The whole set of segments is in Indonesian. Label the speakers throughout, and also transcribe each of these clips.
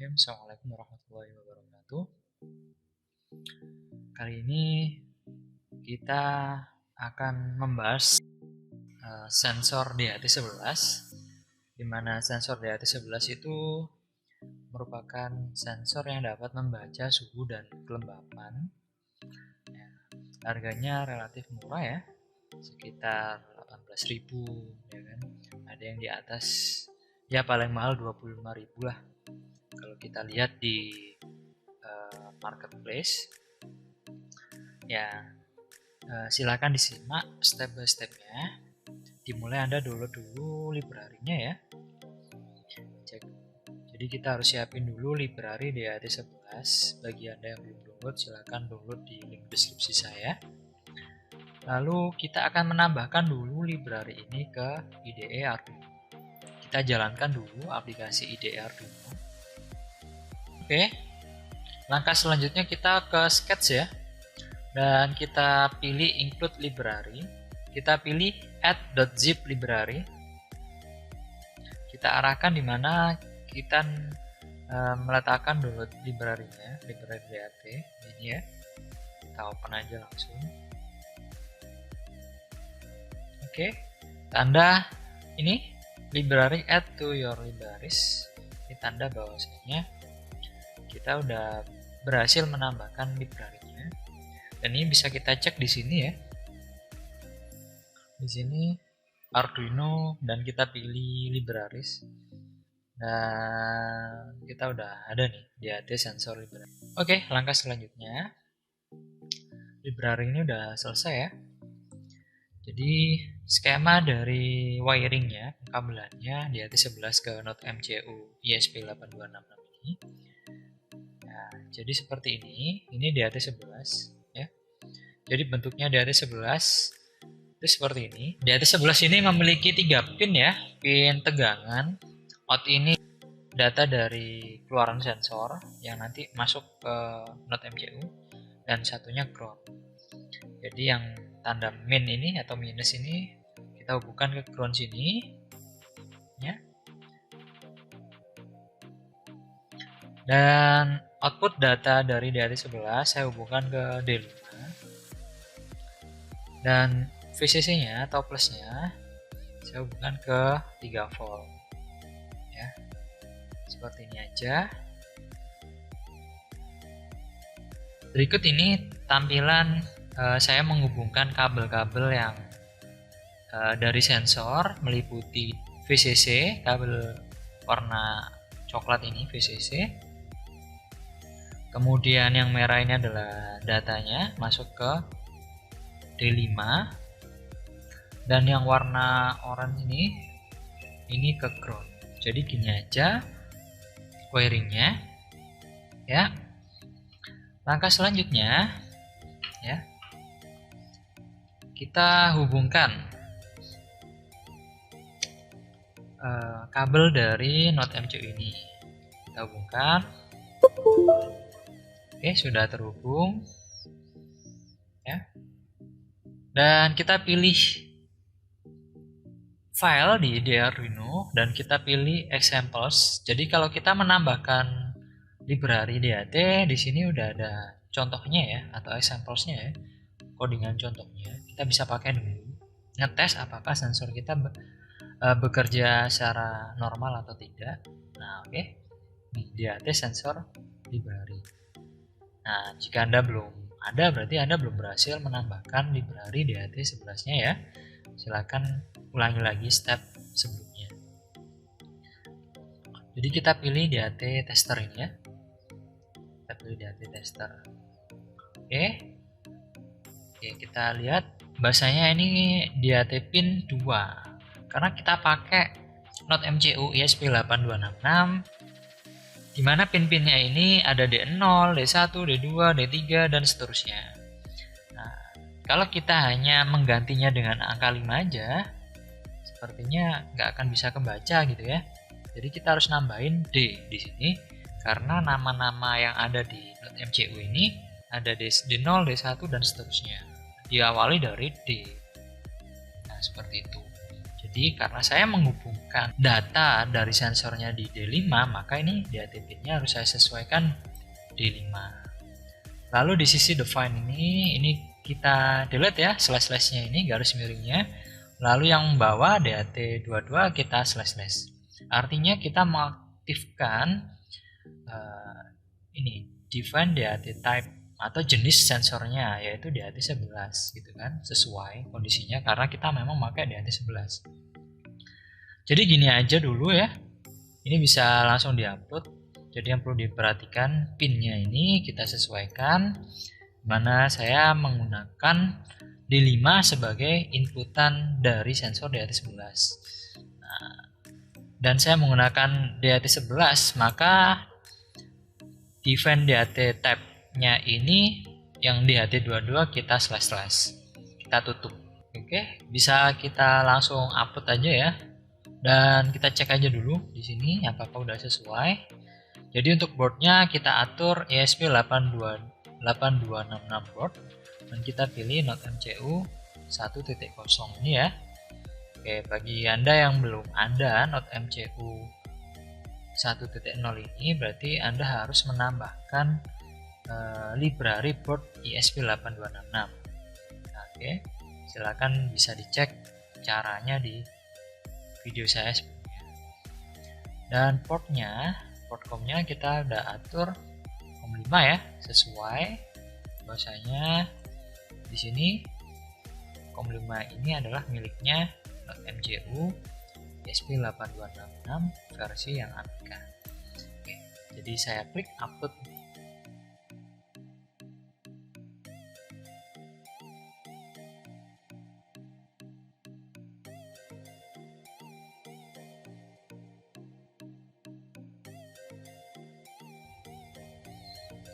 Speaker 1: Bismillahirrahmanirrahim. Assalamualaikum warahmatullahi wabarakatuh. Kali ini kita akan membahas sensor DHT11, di mana sensor DHT11 itu merupakan sensor yang dapat membaca suhu dan kelembapan. Harganya relatif murah ya, sekitar 18.000 ya kan. Ada yang di atas, ya paling mahal 25.000 lah kalau kita lihat di marketplace. Ya, silakan disimak step by stepnya. Dimulai Anda download dulu library-nya ya. Jadi kita harus siapin dulu library DHT11. Bagi Anda yang belum download, silakan download di link deskripsi saya. Lalu kita akan menambahkan dulu library ini ke IDE Arduino. Kita jalankan dulu aplikasi IDE Arduino. Oke, langkah selanjutnya kita ke sketch ya. Dan kita pilih include library. Kita pilih add.zip library. Kita arahkan di mana kita meletakkan download library-nya, library DHT ini ya. Kita open aja langsung. Oke, tanda ini library add to your libraries. Ini tanda bahwasanya kita udah berhasil menambahkan library-nya. Dan ini bisa kita cek di sini ya. Di sini Arduino dan kita pilih libraries. Dan kita udah ada nih DHT sensor library. Oke, langkah selanjutnya library ini udah selesai ya. Jadi skema dari wiringnya, kabelannya DHT11 ke Node MCU ESP8266 ini. Nah, jadi seperti ini DHT11 ya. Jadi bentuknya DHT11 itu seperti ini. DHT11 ini memiliki 3 pin ya, pin tegangan. Out ini data dari keluaran sensor yang nanti masuk ke Node MCU, dan satunya ground. Jadi yang tanda min ini atau minus ini kita hubungkan ke ground sini ya. Dan output data dari DHT11 saya hubungkan ke D5. Dan VCC-nya atau plusnya saya hubungkan ke 3 volt ya. Seperti ini aja. Berikut ini tampilan saya menghubungkan kabel-kabel yang dari sensor meliputi VCC, kabel warna coklat ini VCC. Kemudian yang merah ini adalah datanya masuk ke D5. Dan yang warna orange ini ke ground. Jadi gini aja wiringnya ya. Langkah selanjutnya ya, kita hubungkan kabel dari Node MCU ini. Kita hubungkan. Oke, sudah terhubung ya. Dan kita pilih file di IDE Arduino dan kita pilih examples. Jadi kalau kita menambahkan library DHT, di sini udah ada contohnya ya, atau examplesnya ya, codingan contohnya. Kita bisa pakai dulu, ngetes apakah sensor kita bekerja secara normal atau tidak. Nah, oke. Nih, DHT sensor library. Nah, jika Anda belum ada, berarti Anda belum berhasil menambahkan library DHT11-nya ya. Silakan ulangi lagi step sebelumnya. Jadi kita pilih DHT tester ini ya. Kita pilih DHT tester. Oke, kita lihat bahasanya ini DHT pin 2. Karena kita pakai Node MCU ESP8266, di mana pin-pinnya ini ada D0, D1, D2, D3, dan seterusnya. Nah, kalau kita hanya menggantinya dengan angka 5 aja, sepertinya nggak akan bisa kebaca gitu ya. Jadi kita harus nambahin D di sini, karena nama-nama yang ada di Node MCU ini ada D0, D1, dan seterusnya. Diawali dari D. Nah, seperti itu. Jadi karena saya menghubungkan data dari sensornya di D5, maka ini DAT pinnya harus saya sesuaikan D5. Lalu di sisi define ini kita delete ya slash-slashnya ini, garis miringnya. Lalu yang bawah DAT22 kita slash-slash. Artinya kita mengaktifkan ini define DAT type atau jenis sensornya, yaitu DAT11 gitu kan, sesuai kondisinya karena kita memang pakai DAT11. Jadi gini aja dulu ya. Ini bisa langsung diupload. Jadi yang perlu diperhatikan pinnya ini kita sesuaikan, mana saya menggunakan D5 sebagai inputan dari sensor DAT11. Nah, dan saya menggunakan DAT11, maka define DAT type-nya ini yang DAT22 kita slash-slash. Kita tutup. Oke, bisa kita langsung upload aja ya. Dan kita cek aja dulu di sini apakah udah sesuai. Jadi untuk boardnya kita atur ESP8266 board dan kita pilih Node MCU 1.0 ini ya. Oke, bagi Anda yang belum ada Node MCU 1.0 ini, berarti Anda harus menambahkan library board ESP8266. Nah, oke, silakan bisa dicek caranya di video saya sebelumnya. Dan portcom-nya kita udah atur COM5 ya, sesuai bahwasanya di sini COM5 ini adalah miliknya MCU ESP8266 versi yang Amiga. Oke, jadi saya klik upload.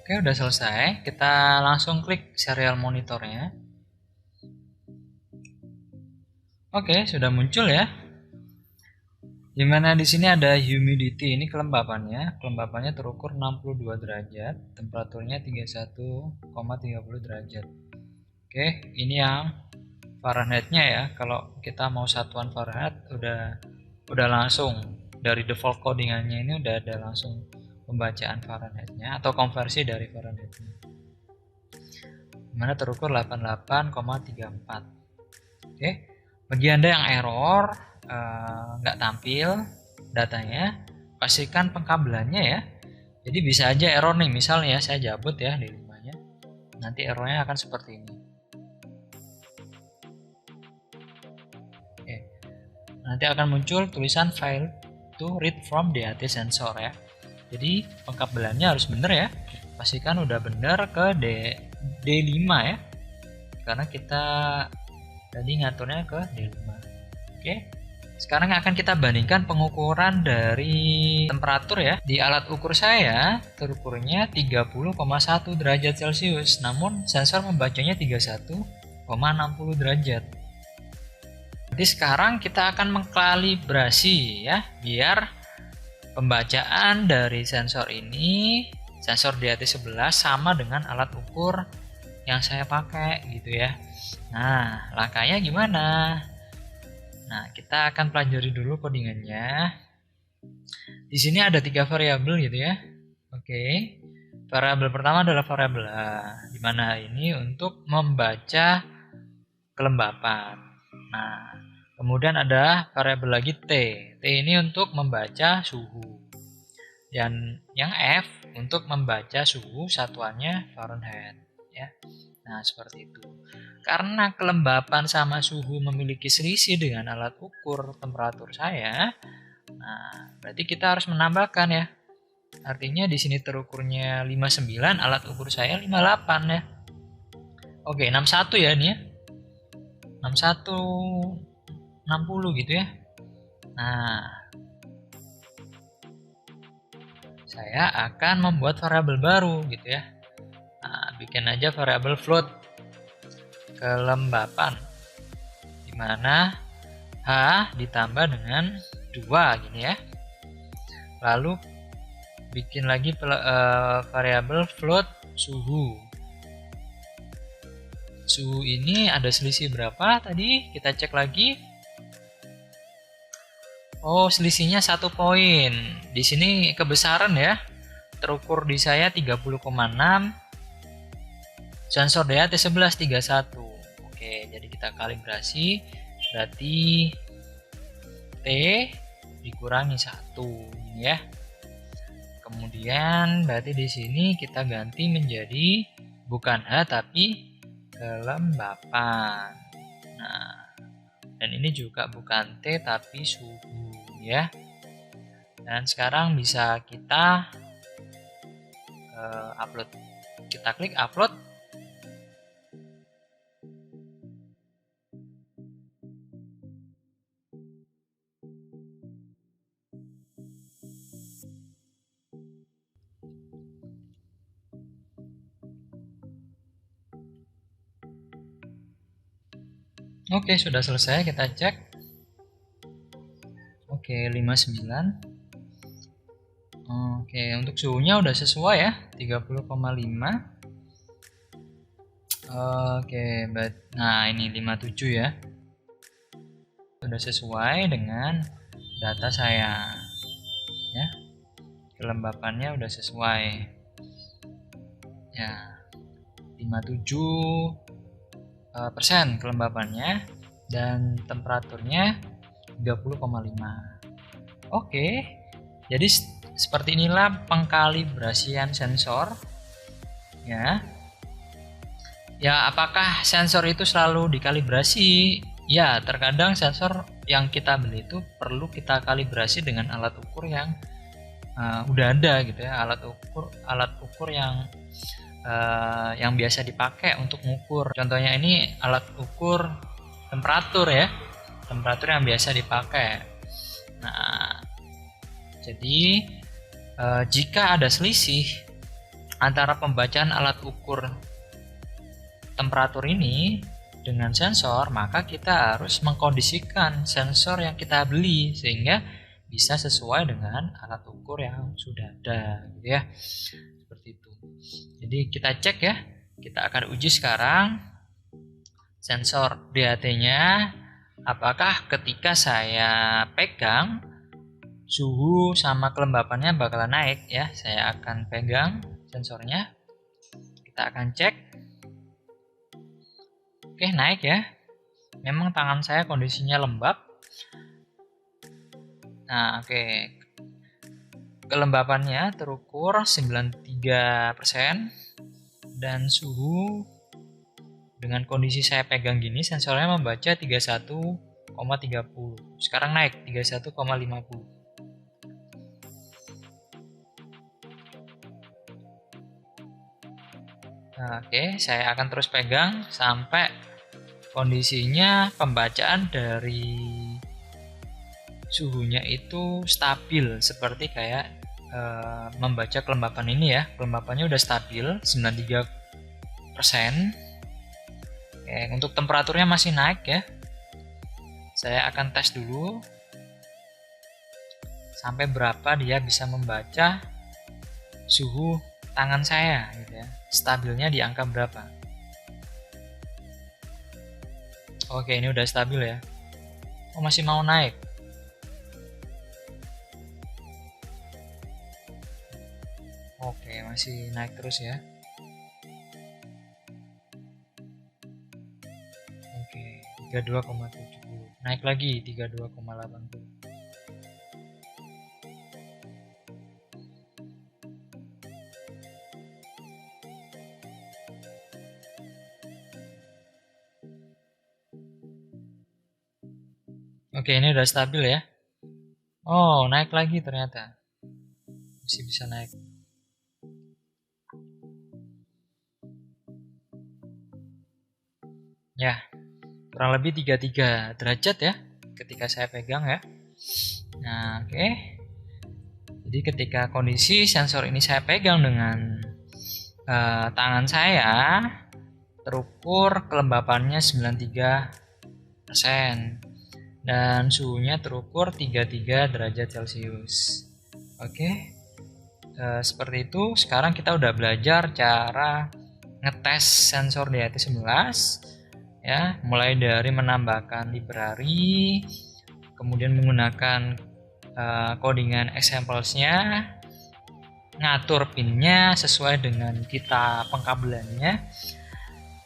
Speaker 1: Oke, udah selesai. Kita langsung klik serial monitornya. Oke, sudah muncul ya. Dimana di sini ada humidity, ini kelembapannya. Kelembapannya terukur 62 derajat, temperaturnya 31,30 derajat. Oke, ini yang Fahrenheit-nya ya. Kalau kita mau satuan Fahrenheit udah langsung dari default codingannya ini udah ada langsung pembacaan Fahrenheit-nya atau konversi dari Fahrenheit-nya. Dimana terukur 88,34. Oke, bagi Anda yang error nggak tampil datanya, pastikan pengkabelannya ya. Jadi bisa aja error nih, misalnya saya cabut ya D5-nya, nanti errornya akan seperti ini. Oke, nanti akan muncul tulisan file to read from DAT sensor ya. Jadi pengkabelannya harus benar ya, pastikan udah benar ke D5 ya, karena kita tadi ngaturnya ke D5. Oke, sekarang akan kita bandingkan pengukuran dari temperatur ya. Di alat ukur saya terukurnya 30,1 derajat Celcius, namun sensor membacanya 31,60 derajat. Jadi sekarang kita akan mengkalibrasi ya, biar pembacaan dari sensor ini, sensor DAT11 sama dengan alat ukur yang saya pakai gitu ya. Nah, langkahnya gimana? Nah, kita akan pelajari dulu codingannya. Di sini ada 3 variabel gitu ya. Oke. Variabel pertama adalah variabel A, di mana ini untuk membaca kelembapan. Nah, kemudian ada variabel lagi T. T ini untuk membaca suhu. Dan yang F untuk membaca suhu satuannya Fahrenheit ya. Nah, seperti itu. Karena kelembapan sama suhu memiliki selisih dengan alat ukur temperatur saya, nah, berarti kita harus menambahkan ya. Artinya di sini terukurnya 59, alat ukur saya 58 ya. Oke, 61 ya ini ya. 61 60 gitu ya. Nah, saya akan membuat variabel baru gitu ya. Nah, bikin aja variabel float kelembapan, dimana H ditambah dengan 2 gini ya. Lalu bikin lagi variabel float suhu. Suhu ini ada selisih berapa tadi? Kita cek lagi. Oh, selisihnya 1 poin. Di sini kebesaran ya. Terukur di saya 30,6. Sensor DAT11 31. Oke, jadi kita kalibrasi. Berarti T dikurangi 1 ini ya. Kemudian berarti di sini kita ganti menjadi bukan H tapi kelembapan. Nah, dan ini juga bukan T tapi suhu ya. Dan sekarang bisa kita upload. Kita klik upload. Oke, sudah selesai, kita cek. Oke, 59. Oke, untuk suhunya udah sesuai ya, 30,5. Oke, nah ini 57 ya. Sudah sesuai dengan data saya. Ya. Kelembapannya udah sesuai. Ya. 57 persen kelembapannya dan temperaturnya 30,5. Oke, jadi seperti inilah pengkalibrasian sensor ya. Ya, apakah sensor itu selalu dikalibrasi? Ya, terkadang sensor yang kita beli itu perlu kita kalibrasi dengan alat ukur yang udah ada gitu ya, alat ukur yang biasa dipakai untuk mengukur. Contohnya ini alat ukur temperatur ya, temperatur yang biasa dipakai. Nah, jadi jika ada selisih antara pembacaan alat ukur temperatur ini dengan sensor, maka kita harus mengkondisikan sensor yang kita beli sehingga bisa sesuai dengan alat ukur yang sudah ada gitu ya. Seperti itu. Jadi kita cek ya, kita akan uji sekarang sensor DAT-nya apakah ketika saya pegang suhu sama kelembapannya bakalan naik ya. Saya akan pegang sensornya, kita akan cek. Oke, naik ya, memang tangan saya kondisinya lembab. Nah, oke, kelembapannya terukur 93% dan suhu dengan kondisi saya pegang gini sensornya membaca 31,30. Sekarang naik 31,50. Nah, oke, saya akan terus pegang sampai kondisinya pembacaan dari suhunya itu stabil seperti kayak membaca kelembapan ini ya. Kelembapannya udah stabil 93%. Oke, untuk temperaturnya masih naik ya. Saya akan tes dulu sampai berapa dia bisa membaca suhu tangan saya gitu ya. Stabilnya di angka berapa. Oke, ini udah stabil ya. Oh, masih mau naik. Oke, masih naik terus ya. Oke, 32,70. Naik lagi 32,80. Oke, ini udah stabil ya. Oh, naik lagi ternyata. Masih bisa naik. Ya, kurang lebih 33 derajat ya ketika saya pegang ya. Nah, oke. Jadi ketika kondisi sensor ini saya pegang dengan tangan saya, terukur kelembapannya 93% dan suhunya terukur 33 derajat Celcius. Oke. Seperti itu. Sekarang kita udah belajar cara ngetes sensor DAT11 ya, mulai dari menambahkan library, kemudian menggunakan codingan examplesnya, ngatur pinnya sesuai dengan kita pengkabelannya,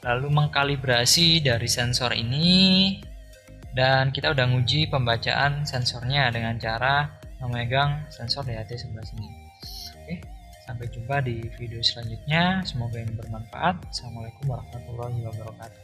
Speaker 1: lalu mengkalibrasi dari sensor ini, dan kita udah nguji pembacaan sensornya dengan cara memegang sensor DHT sebelah sini. Oke, sampai jumpa di video selanjutnya. Semoga ini bermanfaat. Assalamualaikum warahmatullahi wabarakatuh.